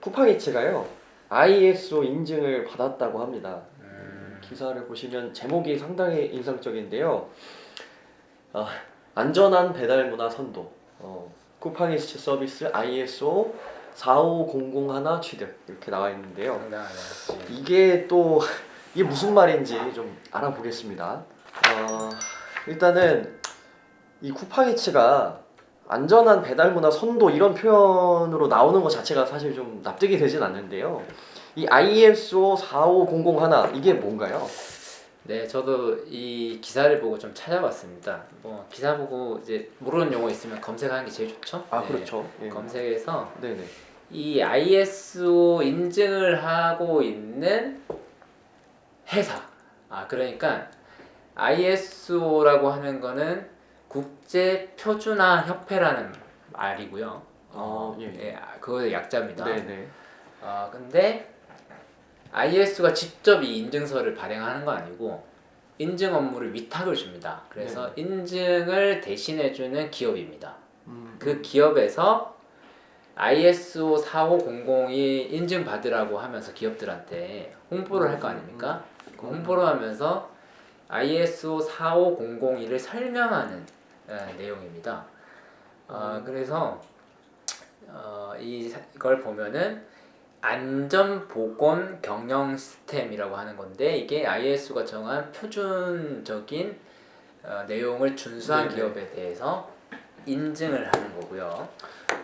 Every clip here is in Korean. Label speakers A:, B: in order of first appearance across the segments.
A: 쿠팡이츠가요 ISO 인증을 받았다고 합니다. 기사를 보시면 제목이 상당히 인상적인데요. 안전한 배달 문화 선도. 쿠팡이츠 서비스 ISO 45001 취득 이렇게 나와 있는데요.
B: 상당하네.
A: 이게 또 이게 무슨 말인지 좀 알아보겠습니다. 일단은 이 쿠팡이츠가 안전한 배달 문화 선도 이런 표현으로 나오는 것 자체가 사실 좀 납득이 되진 않는데요. 이 ISO 45001 이게 뭔가요?
B: 네, 저도 이 기사를 보고 좀 찾아봤습니다. 뭐 기사 보고 이제 모르는 용어 있으면 검색하는 게 제일 좋죠.
A: 아
B: 네,
A: 그렇죠. 예.
B: 검색해서
A: 네네.
B: 이 ISO 인증을 하고 있는 회사. 그러니까 ISO라고 하는 거는 국제 표준화 협회라는 말이고요.
A: 예.
B: 그거의 약자입니다.
A: 네네.
B: 근데 ISO가 직접 이 인증서를 발행하는 건 아니고 인증 업무를 위탁을 줍니다. 그래서 인증을 대신해주는 기업입니다. 그 기업에서 ISO 45001 인증 받으라고 하면서 기업들한테 홍보를 할 거 아닙니까? 그 홍보를 하면서 ISO 45001을 설명하는 내용입니다. 그래서 이걸 보면은 안전보건 경영 시스템이라고 하는 건데 이게 ISO가 정한 표준적인 내용을 준수한 기업에 대해서 인증을 하는 거고요.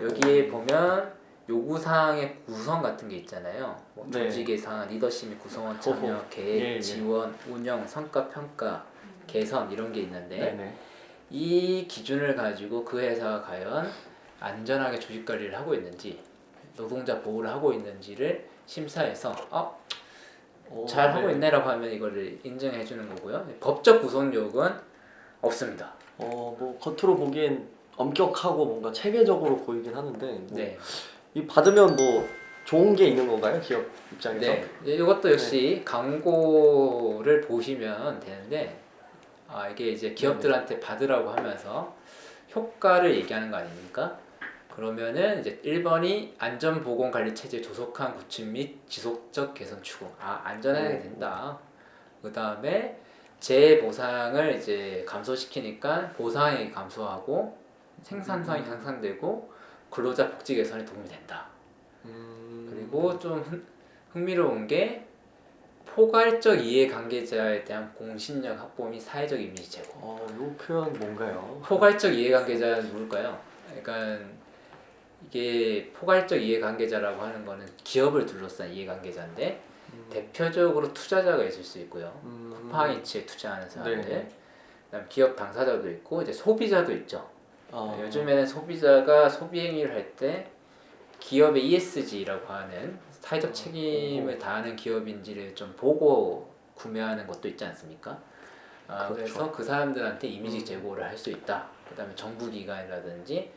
B: 여기에 보면 요구사항의 구성 같은 게 있잖아요. 뭐 조직의 상한, 리더십 및 구성원 참여, 계획, 지원, 운영, 성과 평가, 개선 이런 게 있는데 이 기준을 가지고 그 회사가 과연 안전하게 조직 관리를 하고 있는지 노동자 보호를 하고 있는지를 심사해서 잘 하고 있네라고 하면 이거를 인정해 주는 거고요. 법적 구속력은 없습니다.
A: 뭐 겉으로 보기엔 엄격하고 뭔가 체계적으로 보이긴 하는데
B: 네.
A: 이 받으면 뭐 좋은 게 있는 건가요? 기업 입장에서?
B: 네. 이것도 역시 광고를 보시면 되는데 이게 이제 기업들한테 받으라고 하면서 효과를 얘기하는 거 아닙니까? 그러면은 이제 1번이 안전보건관리체제 조속한 구축 및 지속적 개선 추구. 안전하게 된다. 그 다음에 재보상을 이제 감소시키니까 보상이 감소하고 생산성이 향상되고 근로자 복지 개선에 도움이 된다. 그리고 좀 흥미로운 게 포괄적 이해관계자에 대한 공신력 확보 및 사회적 이미지 제고.
A: 이 표현 뭔가요?
B: 포괄적 이해관계자는 누굴까요? 그러니까 이게 포괄적 이해관계자라고 하는 거는 기업을 둘러싼 이해관계자인데 대표적으로 투자자가 있을 수 있고요. 쿠팡이츠에 투자하는 사람들, 그다음 기업 당사자도 있고 이제 소비자도 있죠. 요즘에는 소비자가 소비 행위를 할 때 기업의 ESG라고 하는 사회적 책임을 다하는 기업인지를 좀 보고 구매하는 것도 있지 않습니까?
A: 그렇죠.
B: 그래서 그 사람들한테 이미지 제고를 할 수 있다. 그다음에 정부기관이라든지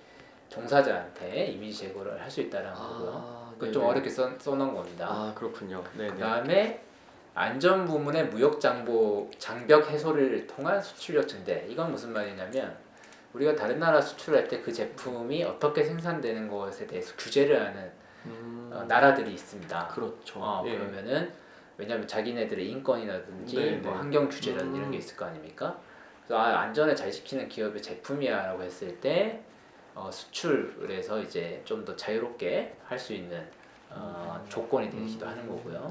B: 종사자한테 이미지 제고를 할 수 있다는 거고요. 그 좀 어렵게 써놓은 겁니다.
A: 그렇군요.
B: 그다음에 안전 부문의 무역 장벽 해소를 통한 수출력 증대. 이건 무슨 말이냐면 우리가 다른 나라 수출할 때 그 제품이 어떻게 생산되는 것에 대해서 규제를 하는 나라들이 있습니다.
A: 그렇죠.
B: 그러면은 왜냐하면 자기네들의 인권이라든지 뭐 환경 규제라든지 이런 게 있을 거 아닙니까? 그래서 안전을 잘 지키는 기업의 제품이야라고 했을 때 수출에서 이제 좀 더 자유롭게 할 수 있는 조건이 되기도 하는 거고요.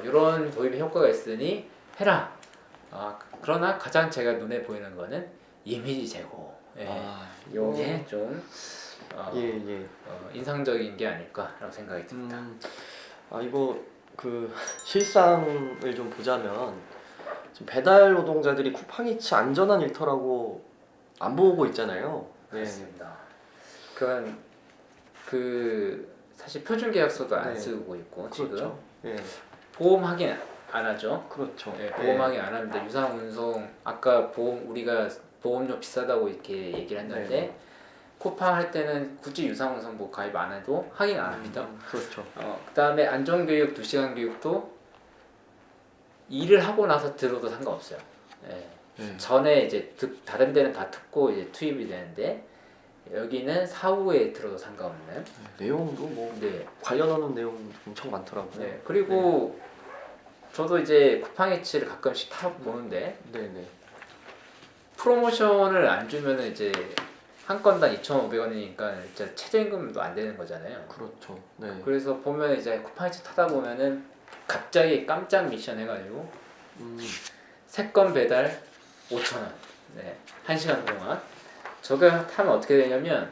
B: 이런 도입의 효과가 있으니 해라. 그러나 가장 제가 눈에 보이는 거는 이미지 제고. 이게 좀 인상적인 게 아닐까라고 생각이 듭니다.
A: 이거 그 실상을 좀 보자면 지금 배달 노동자들이 쿠팡이츠 안전한 일터라고 안 보고 있잖아요.
B: 그렇습니다. 그 사실 표준 계약서도 안 쓰고 있고
A: 그렇죠.
B: 지금 보험 확인 안 하죠.
A: 그렇죠.
B: 보험 확인 안 합니다. 유상 운송 아까 우리가 보험료 비싸다고 이렇게 얘기를 했는데 쿠팡 할 때는 굳이 유상 운송보 가입 안 해도 확인 안 합니다.
A: 그렇죠.
B: 그다음에 안전교육 2시간 교육도 일을 하고 나서 들어도 상관없어요. 전에 이제 다른 데는 다 듣고 이제 투입이 되는데 여기는 사후에 들어도 상관없는.
A: 내용도 뭐
B: 네.
A: 관련하는 내용 엄청 많더라고요.
B: 네. 그리고 저도 이제 쿠팡이츠를 가끔씩 타 보는데
A: 네네.
B: 프로모션을 안 주면은 이제 한 건당 2,500원이니까 진짜 최저임금도 안 되는 거잖아요.
A: 그렇죠. 네.
B: 그래서 보면 이제 쿠팡이츠 타다 보면은 갑자기 깜짝 미션 해가지고
A: 음,
B: 3건 배달 5,000원. 네. 1시간 동안. 저거 타면 어떻게 되냐면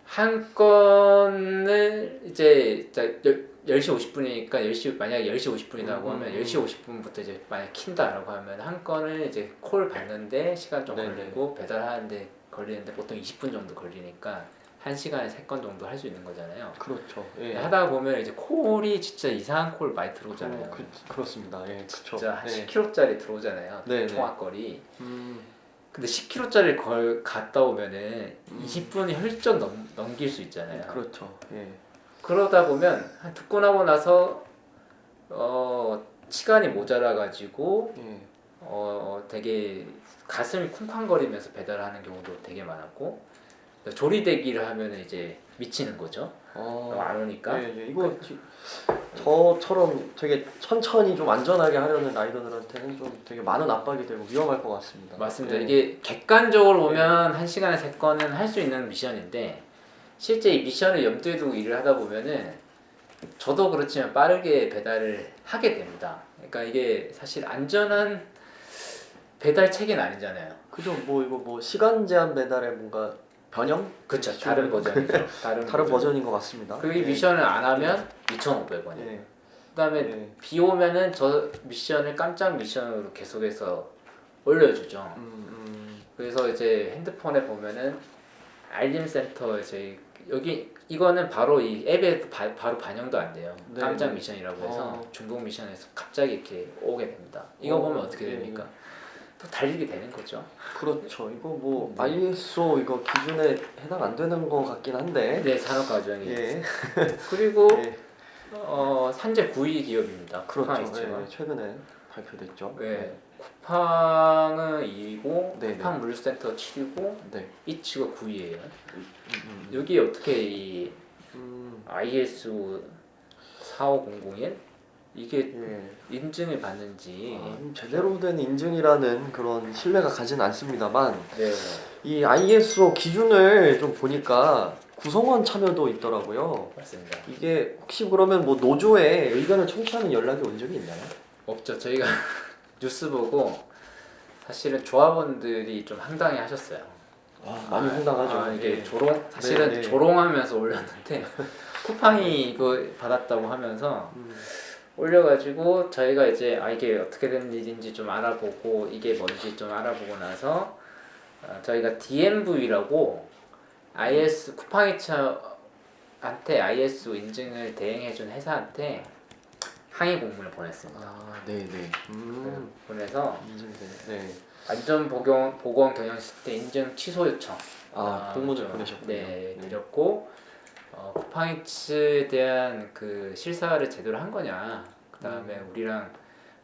B: 한 건을 이제 10시 50분이니까 10시 만약에 10시 50분이라고 하면 10시 50분부터 이제 만약 킨다라고 하면 한 건을 이제 콜 받는데 시간 좀
A: 네네.
B: 걸리고 배달하는데 걸리는데 보통 20분 정도 걸리니까 1시간에 3건 정도 할 수 있는 거잖아요.
A: 그렇죠. 예.
B: 하다 보면 이제 콜이 진짜 이상한 콜 많이 들어오잖아요.
A: 그렇습니다. 예, 그렇죠.
B: 진짜 한
A: 네.
B: 10km짜리 들어오잖아요.
A: 네네.
B: 통화거리.
A: 음,
B: 근데 10km짜리 걸 갔다 오면은 20분이 훌쩍 넘길 수 있잖아요.
A: 그렇죠. 예.
B: 그러다 보면 한 두 건 하고 나서 시간이 모자라 가지고
A: 예.
B: 되게 가슴이 쿵쾅거리면서 배달하는 경우도 되게 많았고 조리대기를 하면 이제 미치는 거죠. 안 오니까.
A: 예, 예. 이거 저처럼 되게 천천히 좀 안전하게 하려는 라이더들한테는 좀 되게 많은 압박이 되고 위험할 것 같습니다.
B: 맞습니다.
A: 예.
B: 이게 객관적으로 보면 1시간에 3건은 할 수 있는 미션인데 실제 이 미션을 염두에 두고 일을 하다 보면은 저도 그렇지만 빠르게 배달을 하게 됩니다. 그러니까 이게 사실 안전한 배달 체계는 아니잖아요.
A: 그죠. 뭐 이거 뭐 시간 제한 배달의 뭔가 변형?
B: 그렇죠. 다른 버전이죠. 다른
A: 버전인 것 같습니다.
B: 그리고 이 미션을 안 하면 2,500원이에요.
A: 예.
B: 그다음에
A: 예.
B: 비 오면은 저 미션을 깜짝 미션으로 계속해서 올려주죠. 그래서 이제 핸드폰에 보면은 알림 센터 저희 여기 이거는 바로 이 앱에 바로 반영도 안 돼요.
A: 네,
B: 깜짝
A: 네.
B: 미션이라고 해서 중복 미션에서 갑자기 이렇게 오게 됩니다. 이거 보면 어떻게
A: 네.
B: 됩니까? 또 달리게 되는 거죠.
A: 그렇죠. 이거 뭐
B: 네.
A: ISO 이거 기준에 해당 안 되는 것 같긴 한데.
B: 네, 산업 과정이.
A: 예.
B: 그리고
A: 예.
B: 산재 9위 기업입니다.
A: 그렇죠.
B: 쿠팡이츠가.
A: 예. 최근에 발표됐죠.
B: 네. 쿠팡은 2위고
A: 네,
B: 쿠팡 물류센터 7위고
A: 네.
B: 이치가 9위예요.
A: 음,
B: 여기 어떻게 이
A: 음,
B: ISO 45001 이게
A: 예.
B: 인증을 받는지
A: 제대로 된 인증이라는 그런 신뢰가 가진 않습니다만
B: 네.
A: 이 ISO 기준을 좀 보니까 구성원 참여도 있더라고요.
B: 맞습니다.
A: 이게 혹시 그러면 뭐 노조에 의견을 청취하는 연락이 온 적이 있나요?
B: 없죠. 저희가 뉴스 보고 사실은 조합원들이 좀 황당해 하셨어요.
A: 많이 황당하죠.
B: 이게
A: 예.
B: 사실은
A: 네, 네.
B: 조롱하면서 올렸는데 쿠팡이 이거 받았다고 하면서
A: 음,
B: 올려가지고 저희가 이제 이게 어떻게 된 일인지 좀 알아보고 이게 뭔지 좀 알아보고 나서 저희가 DMV라고 쿠팡이츠한테 ISO 인증을 대행해준 회사한테 항의 공문을 보냈습니다.
A: 네네.
B: 보내서
A: 인증돼. 네.
B: 안전보건 경영 시스템 인증 취소 요청.
A: 공문을 보내셨군요.
B: 네, 드렸고 쿠팡이츠에 대한 그 실사를 제대로 한 거냐, 그 다음에 우리랑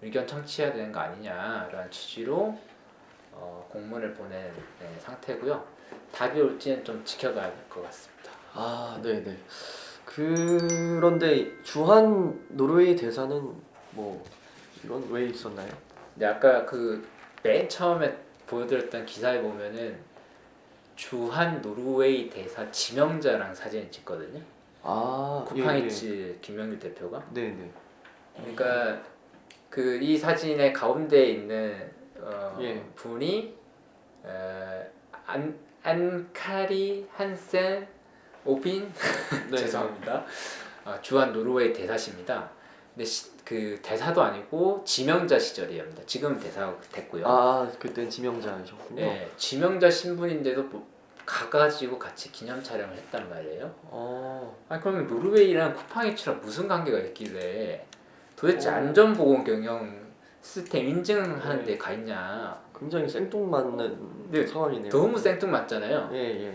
B: 의견 청취해야 되는 거 아니냐라는 취지로 공문을 보낸 상태고요. 답이 올지는 좀 지켜봐야 될 것 같습니다.
A: 네네. 그런데 주한 노르웨이 대사는 뭐 이건 왜 있었나요?
B: 근데 아까 그 맨 처음에 보여드렸던 기사에 보면은 주한 노르웨이 대사 지명자랑 사진을 찍거든요. 쿠팡이츠 김명규 대표가.
A: 네네.
B: 그러니까 그 이 사진의 가운데 있는 분이 안카리 한센 오빈
A: 네.
B: 죄송합니다. 주한 노르웨이 대사십니다. 근데 그 대사도 아니고 지명자 시절이랍니다. 지금 대사 됐고요.
A: 그땐 지명자이셨군요.
B: 네, 지명자 신분인데도 가가지고 같이 기념 촬영을 했단 말이에요. 그러면 노르웨이랑 쿠팡이츠랑 무슨 관계가 있길래 도대체 안전보건 경영 시스템 인증하는 데 가 있냐.
A: 굉장히 생뚱맞는 상황이네요.
B: 너무 생뚱맞잖아요.
A: 예.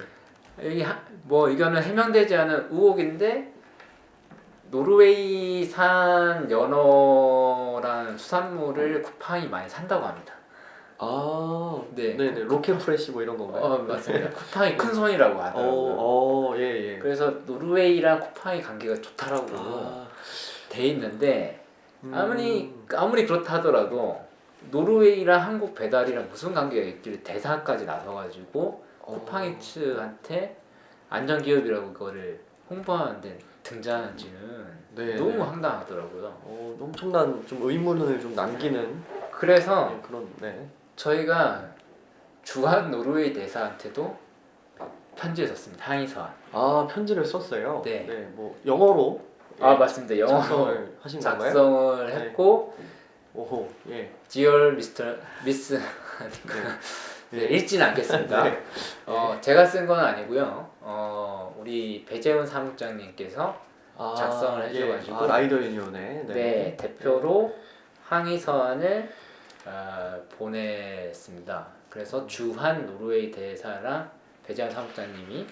B: 여기 뭐 이거는 해명되지 않은 의혹인데 노르웨이산 연어라는 수산물을 쿠팡이 많이 산다고 합니다.
A: 아,
B: 네.
A: 네네. 로켓 프레시 뭐 이런 건가요?
B: 맞습니다. 쿠팡이 큰 손이라고 하더라고요.
A: 예, 예.
B: 그래서 노르웨이랑 쿠팡이 관계가 좋다라고
A: 아,
B: 돼 있는데 아무리
A: 음,
B: 아무리 그렇다 하더라도 노르웨이랑 한국 배달이랑 무슨 관계가 있길래 대사까지 나서가지고 쿠팡이츠한테 안전기업이라고 그거를 홍보하는데 등장하는지는
A: 네,
B: 너무
A: 네.
B: 황당하더라고요.
A: 엄청난 좀 의문을 좀 남기는
B: 그래서
A: 그런, 네.
B: 저희가 주한 노르웨이 대사한테도 편지를 썼습니다. 항의서한.
A: 아, 편지를 썼어요.
B: 네.
A: 네, 뭐 영어로
B: 맞습니다. 영어로
A: 작성을 하신 건가요?
B: 작성을
A: 네.
B: 했고
A: 오호, 예.
B: Dear Mr. Miss 네, 읽지는 않겠습니다.
A: 네.
B: 제가 쓴 건 아니고요. 우리 배재훈 사무장님께서
A: 아,
B: 작성을
A: 예.
B: 해줘가지고
A: 아, 라이더 유니온에
B: 네, 대표로 항의 서한을 보냈습니다. 그래서 주한 노르웨이 대사랑 배재훈 사무장님이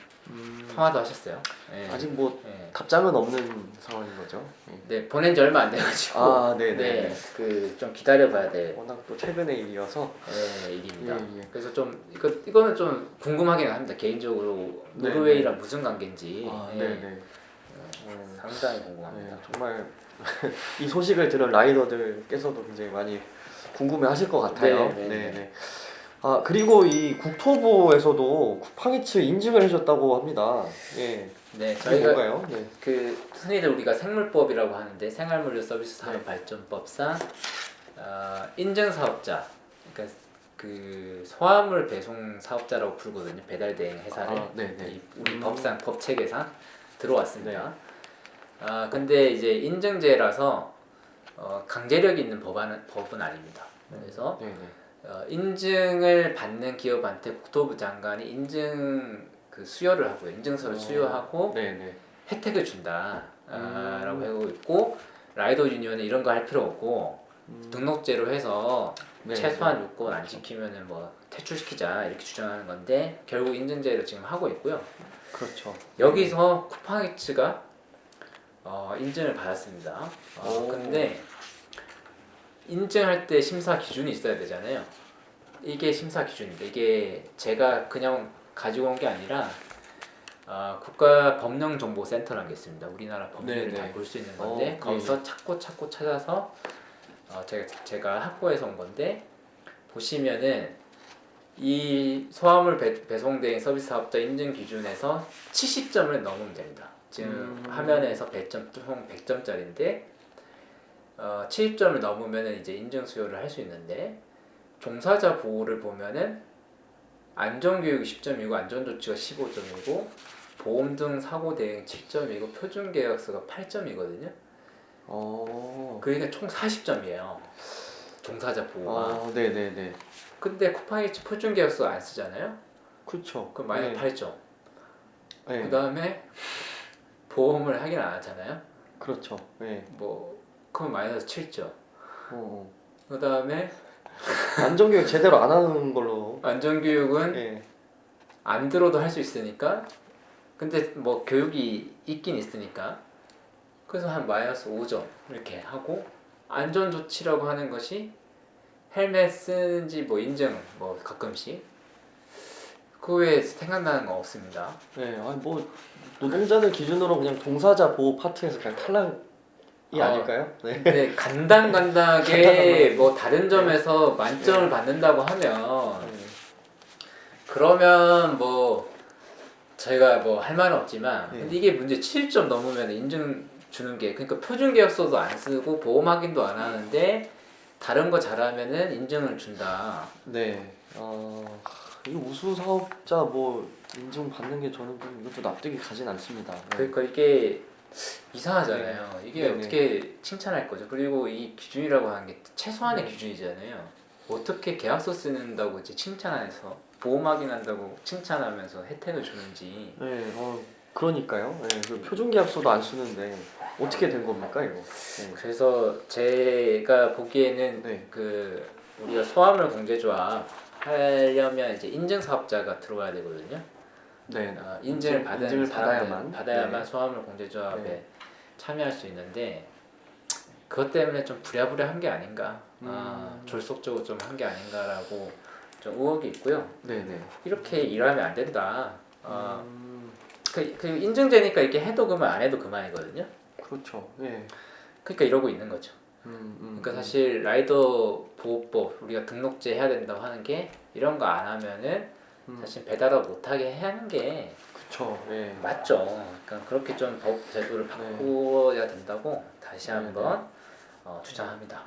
B: 통화도 하셨어요. 네.
A: 아직 뭐
B: 네.
A: 답장은 없는 상황인 거죠. 예.
B: 네, 보낸 지 얼마 안 돼가지고
A: 아, 네네.
B: 네, 그 좀 기다려봐야 될
A: 워낙 또 최근의 일이어서
B: 일입니다.
A: 예, 예.
B: 그래서 좀 이거는 좀 궁금하긴 합니다. 개인적으로 노르웨이랑 무슨 관계인지
A: 아,
B: 예,
A: 네네.
B: 상당히 궁금합니다.
A: 네, 정말 이 소식을 들은 라이더들께서도 굉장히 많이 궁금해하실 것 같아요.
B: 네, 네, 네.
A: 네. 아, 그리고 이 국토부에서도 쿠팡이츠 인증을 해줬다고 합니다. 예.
B: 네,
A: 이게
B: 저희가
A: 뭔가요? 네.
B: 그 흔히들 우리가 생물법이라고 하는데 생활물류 서비스 산업 발전법상 인증 사업자, 그러니까 그 소화물 배송 사업자라고 부르거든요. 배달 대행 회사를
A: 네네.
B: 우리 법상 법 체계상 들어왔습니다. 근데 이제 인증제라서 강제력 있는 법은 아닙니다. 그래서
A: 네네.
B: 인증을 받는 기업한테 국토부 장관이 인증 그 수여를 하고요. 인증서를 수여하고
A: 네네.
B: 혜택을 준다 라고 하고 있고 라이더 유니온은 이런 거 할 필요 없고 등록제로 해서
A: 네,
B: 최소한 요건 안 지키면은 뭐 퇴출시키자 이렇게 주장하는 건데 결국 인증제를 지금 하고 있고요.
A: 그렇죠.
B: 여기서 쿠팡이츠가 인증을 받았습니다. 근데 인증할 때 심사 기준이 있어야 되잖아요. 이게 심사 기준인데 이게 제가 그냥 가지고 온 게 아니라 국가법령정보센터라는 게 있습니다. 우리나라 법률을 다 볼 수 있는 건데 거기서 찾고 찾아서 제가 확보해서 온 건데 보시면은 이 소화물 배송대행 서비스 사업자 인증 기준에서 70점을 넘으면 됩니다. 지금 화면에서 100점 총 100점짜리인데 70점을 넘으면은 이제 인증 수여를 할 수 있는데 종사자 보호를 보면은 안전교육 10점이고 안전조치가 15점이고 보험 등 사고 대응 7점이고 표준 계약서가 8점이거든요. 그러니까 총 40점이에요. 종사자 보호가.
A: 네네네.
B: 근데 쿠팡이츠 표준 계약서 안 쓰잖아요.
A: 그렇죠.
B: 그럼 마이너스 8점.
A: 네.
B: 그 다음에 보험을 하긴 안 하잖아요.
A: 그렇죠. 네.
B: 그럼 마이너스 7점.
A: 어.
B: 그 다음에
A: 안전교육 제대로 안 하는 걸로.
B: 안전교육은
A: 네.
B: 안 들어도 할 수 있으니까. 근데 뭐 교육이 있긴 있으니까. 그래서 한 마이너스 5점 이렇게 하고 안전조치라고 하는 것이 헬멧 쓰는지 뭐 인증 뭐 가끔씩 그 외에 생각나는 건 없습니다.
A: 네. 아니 뭐 노동자들 기준으로 그냥 종사자 보호 파트에서 그냥 탈락이 아닐까요? 네.
B: 근데 간당간당하게 뭐 다른 점에서 만점을 받는다고 하면 그러면 뭐 저희가 뭐 할 말은 없지만 근데 이게 문제 70점 넘으면 인증 주는 게 그러니까 표준 계약서도 안 쓰고 보험 확인도 안 하는데 다른 거 잘하면은 인증을 준다.
A: 네. 이 우수 사업자 뭐 인증 받는 게 저는 좀 이것도 납득이 가진 않습니다. 네.
B: 그러니까 이게 이상하잖아요. 이게
A: 네네.
B: 어떻게 칭찬할 거죠? 그리고 이 기준이라고 하는 게 최소한의 기준이잖아요. 어떻게 계약서 쓰는다고 이제 칭찬해서 보험 확인한다고 칭찬하면서 혜택을 주는지.
A: 네. 그러니까요. 네. 그 표준 계약서도 안 쓰는데 어떻게 된 겁니까 이거? 네.
B: 그래서 제가 보기에는
A: 네.
B: 그 우리가 소화물 공제조합 하려면 이제 인증 사업자가 들어와야 되거든요.
A: 네.
B: 인증을 받은
A: 인증을
B: 사람들
A: 받아야만.
B: 받아야만
A: 네.
B: 소화물 공제조합에
A: 네.
B: 참여할 수 있는데 그것 때문에 좀 부랴부랴한 게 아닌가,
A: 음.
B: 졸속적으로 좀 한 게 아닌가라고 좀 의혹이 있고요.
A: 네네.
B: 이렇게 일하면 안 된다.
A: 음.
B: 그 인증제니까 이렇게 해도 그만 안 해도 그만이거든요.
A: 그렇죠. 예.
B: 그러니까 이러고 있는 거죠. 그러니까 사실 라이더 보호법 우리가 등록제 해야 된다고 하는 게 이런 거 안 하면은 사실 배달업 못하게 해야 하는 게
A: 그렇죠. 예.
B: 맞죠. 그러니까 그렇게 좀 법 제도를 바꿔야 된다고 다시 한번 주장합니다.